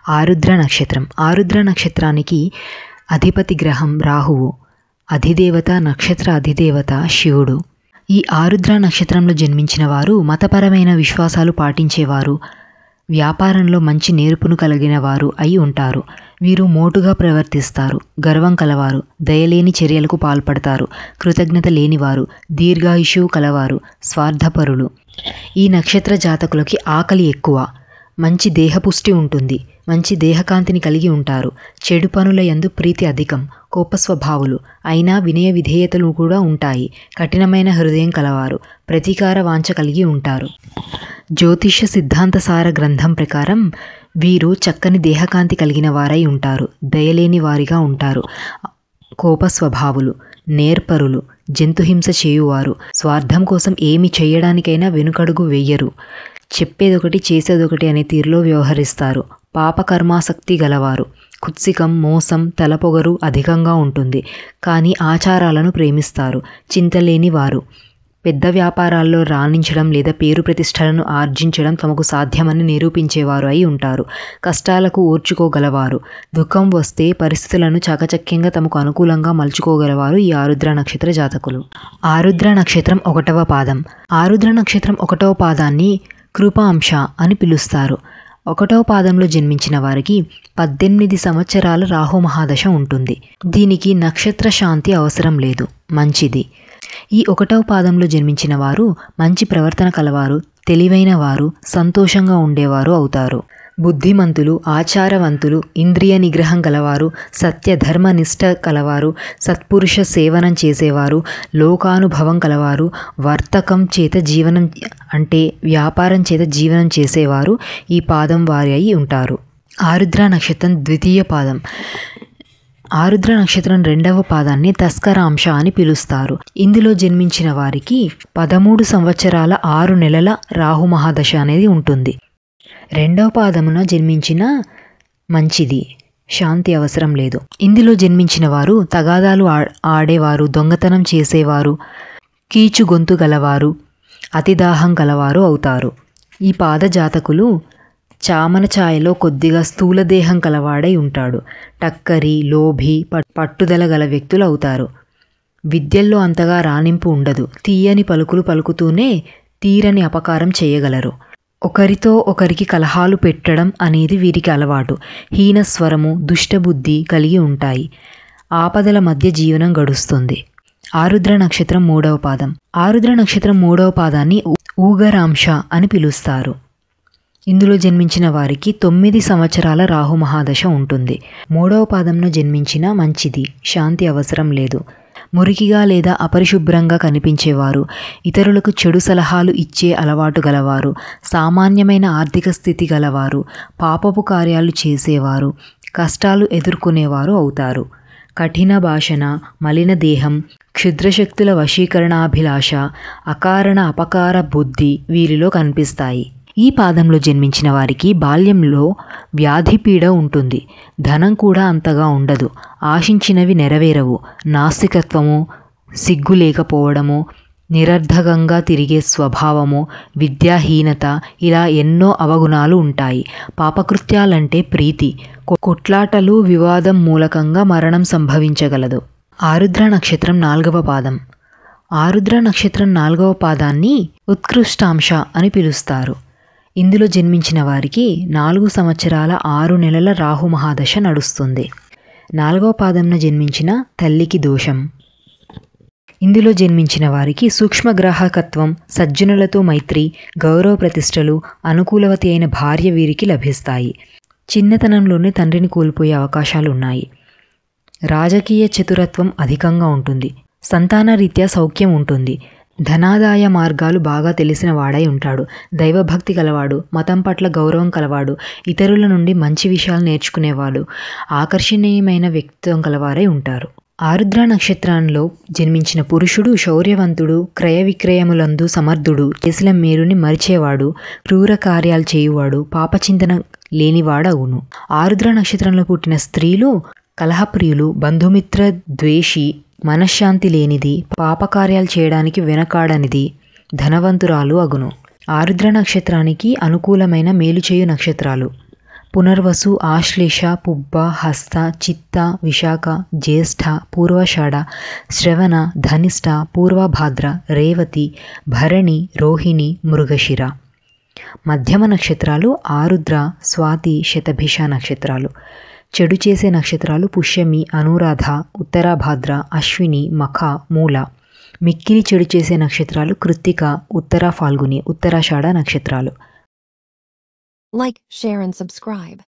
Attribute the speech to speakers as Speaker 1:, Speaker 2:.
Speaker 1: ఆరుద్ర నక్షత్రం. ఆరుద్ర నక్షత్రానికి అధిపతి గ్రహం రాహువు, అధిదేవత నక్షత్ర అధిదేవత శివుడు. ఈ ఆరుద్ర నక్షత్రంలో జన్మించిన వారు మతపరమైన విశ్వాసాలు పాటించేవారు, వ్యాపారంలో మంచి నేర్పును కలిగిన వారు అయి ఉంటారు. వీరు మోటుగా ప్రవర్తిస్తారు, గర్వం కలవారు, దయలేని చర్యలకు పాల్పడతారు, కృతజ్ఞత లేనివారు, దీర్ఘాయుష్యువు కలవారు, స్వార్థపరులు. ఈ నక్షత్ర జాతకులకి ఆకలి ఎక్కువ, మంచి దేహపుష్టి ఉంటుంది, మంచి దేహకాంతిని కలిగి ఉంటారు, చెడు పనుల యందు ప్రీతి అధికం, కోపస్వభావులు, అయినా వినయ విధేయతలు కూడా ఉంటాయి, కఠినమైన హృదయం కలవారు, ప్రతీకార వాంఛ కలిగి ఉంటారు. జ్యోతిష్య సిద్ధాంతసార గ్రంథం ప్రకారం వీరు చక్కని దేహకాంతి కలిగిన వారై ఉంటారు, దయలేని వారిగా ఉంటారు, కోపస్వభావులు, నేర్పరులు, జంతుహింస చేయువారు, స్వార్థం కోసం ఏమి చేయడానికైనా వెనుకడుగు వెయ్యరు, చెప్పేదొకటి చేసేదొకటి అనే తీరులో వ్యవహరిస్తారు, పాపకర్మాసక్తి గలవారు, కుత్సికం, మోసం, తలపొగరు అధికంగా ఉంటుంది, కానీ ఆచారాలను ప్రేమిస్తారు, చింతలేని వారు, పెద్ద వ్యాపారాల్లో రాణించడం లేదా పేరు ప్రతిష్టలను ఆర్జించడం తమకు సాధ్యమని నిరూపించేవారు అయి ఉంటారు, కష్టాలకు ఓర్చుకోగలవారు, దుఃఖం వస్తే పరిస్థితులను చాకచక్యంగా తమకు అనుకూలంగా మలుచుకోగలవారు ఈ ఆరుద్ర నక్షత్ర జాతకులు. ఆరుద్ర నక్షత్రం 1వ పాదం. ఆరుద్ర నక్షత్రం 1వ పాదాన్ని కృపాంశ అని పిలుస్తారు. 1వ పాదంలో జన్మించిన వారికి 18 సంవత్సరాల రాహు మహాదశ ఉంటుంది. దీనికి నక్షత్ర శాంతి అవసరం లేదు, మంచిది. ఈ 1వ పాదంలో జన్మించిన వారు మంచి ప్రవర్తన కలవారు, తెలివైన వారు, సంతోషంగా ఉండేవారు అవుతారు. బుద్ధిమంతులు, ఆచారవంతులు, ఇంద్రియ నిగ్రహం కలవారు, సత్యధర్మ నిష్ట కలవారు, సత్పురుష సేవనం చేసేవారు, లోకానుభవం కలవారు, వర్తకం చేత జీవనం అంటే వ్యాపారం చేత జీవనం చేసేవారు ఈ పాదం వారి అయి ఉంటారు. ఆరుద్ర నక్షత్రం 2వ పాదం. ఆరుద్ర నక్షత్రం 2వ పాదాన్ని తస్కరాంశ అని పిలుస్తారు. ఇందులో జన్మించిన వారికి 13 సంవత్సరాల 6 నెలల రాహు మహాదశ అనేది ఉంటుంది. 2వ పాదమున జన్మించిన మంచిది, శాంతి అవసరం లేదు. ఇందులో జన్మించిన వారు తగాదాలు ఆడేవారు, దొంగతనం చేసేవారు, కీచు గొంతు గలవారు, అతిదాహం గలవారు అవుతారు. ఈ పాద జాతకులు చామన ఛాయలో కొద్దిగా స్థూలదేహం కలవాడై ఉంటాడు, టక్కరి, లోభి, పట్టుదల గల వ్యక్తులు అవుతారు. విద్యల్లో అంతగా రాణింపు ఉండదు, తీయని పలుకులు పలుకుతూనే తీరని అపకారం చేయగలరు. ఒకరితో ఒకరికి కలహాలు పెట్టడం అనేది వీరికి అలవాటు, హీనస్వరము, దుష్టబుద్ధి కలిగి ఉంటాయి, ఆపదల మధ్య జీవనం గడుస్తుంది. ఆరుద్ర నక్షత్రం 3వ పాదం. ఆరుద్ర నక్షత్రం 3వ పాదాన్ని ఊగరాంశ అని పిలుస్తారు. ఇందులో జన్మించిన వారికి 9 సంవత్సరాల రాహు మహాదశ ఉంటుంది. 3వ పాదంలో జన్మించిన మంచిది, శాంతి అవసరం లేదు. మురికిగా లేదా అపరిశుభ్రంగా కనిపించేవారు, ఇతరులకు చెడు సలహాలు ఇచ్చే అలవాటు గలవారు, సామాన్యమైన ఆర్థిక స్థితి గలవారు, పాపపు కార్యాలు చేసేవారు, కష్టాలు ఎదుర్కొనేవారు అవుతారు. కఠిన భాషణ, మలిన దేహం, క్షుద్రశక్తుల వశీకరణాభిలాష, అకారణ అపకార బుద్ధి వీరిలో కనిపిస్తాయి. ఈ పాదంలో జన్మించిన వారికి బాల్యంలో వ్యాధిపీడ ఉంటుంది, ధనం కూడా అంతగా ఉండదు, ఆశించినవి నెరవేరవు, నాస్తికత్వము, సిగ్గు లేకపోవడము, నిరర్ధకంగా తిరిగే స్వభావము, విద్యాహీనత ఇలా ఎన్నో అవగుణాలు ఉంటాయి. పాపకృత్యాలంటే ప్రీతి, కొట్లాటలు, వివాదం మూలకంగా మరణం సంభవించగలదు. ఆరుద్ర నక్షత్రం 4వ పాదం. ఆరుద్ర నక్షత్రం 4వ పాదాన్ని ఉత్కృష్టాంశ అని పిలుస్తారు. ఇందులో జన్మించిన వారికి 4 సంవత్సరాల 6 నెలల రాహు మహాదశ నడుస్తుంది. 4వ పాదంలో జన్మించిన తల్లికి దోషం. ఇందులో జన్మించిన వారికి సూక్ష్మగ్రాహకత్వం, సజ్జనులతో మైత్రి, గౌరవ ప్రతిష్టలు, అనుకూలవతి అయిన భార్య వీరికి లభిస్తాయి. చిన్నతనంలోనే తండ్రిని కోల్పోయే అవకాశాలు ఉన్నాయి. రాజకీయ చతురత్వం అధికంగా ఉంటుంది, సంతానరీత్యా సౌఖ్యం ఉంటుంది, ధనాదాయ మార్గాలు బాగా తెలిసిన వాడై ఉంటాడు, దైవభక్తి కలవాడు, మతం పట్ల గౌరవం కలవాడు, ఇతరుల నుండి మంచి విషయాలు నేర్చుకునేవాడు, ఆకర్షణీయమైన వ్యక్తిత్వం కలవారై ఉంటారు. ఆరుద్ర నక్షత్రంలో జన్మించిన పురుషుడు శౌర్యవంతుడు, క్రయ విక్రయములందు సమర్థుడు, చేసిన మేలుని మరిచేవాడు, క్రూర కార్యాలు చేయువాడు, పాపచింతన లేనివాడవును. ఆరుద్ర నక్షత్రంలో పుట్టిన స్త్రీలు కలహప్రియులు, బంధుమిత్ర ద్వేషి, మనశ్శాంతి లేనిది, పాపకార్యాలు చేయడానికి వెనకాడనిది, ధనవంతురాలు అగును. ఆరుద్ర నక్షత్రానికి అనుకూలమైన మేలుచేయు నక్షత్రాలు: పునర్వసు, ఆశ్లేష, పుబ్బ, హస్త, చిత్త, విశాఖ, జ్యేష్ఠ, పూర్వాషాఢ, శ్రవణ, ధనిష్ట, పూర్వభాద్ర, రేవతి, భరణి, రోహిణి, మృగశిర. మధ్యమ నక్షత్రాలు ఆరుద్ర, స్వాతి, శతభిష నక్షత్రాలు. చెడు చేసే నక్షత్రాలు పుష్యమి, అనురాధ, ఉత్తరాభాద్ర, అశ్విని, మఖ, మూల. మిక్కిలి చెడు చేసే నక్షత్రాలు కృత్తిక, ఉత్తర ఫాల్గుని, ఉత్తరాషాఢ నక్షత్రాలు.
Speaker 2: Like, share and subscribe.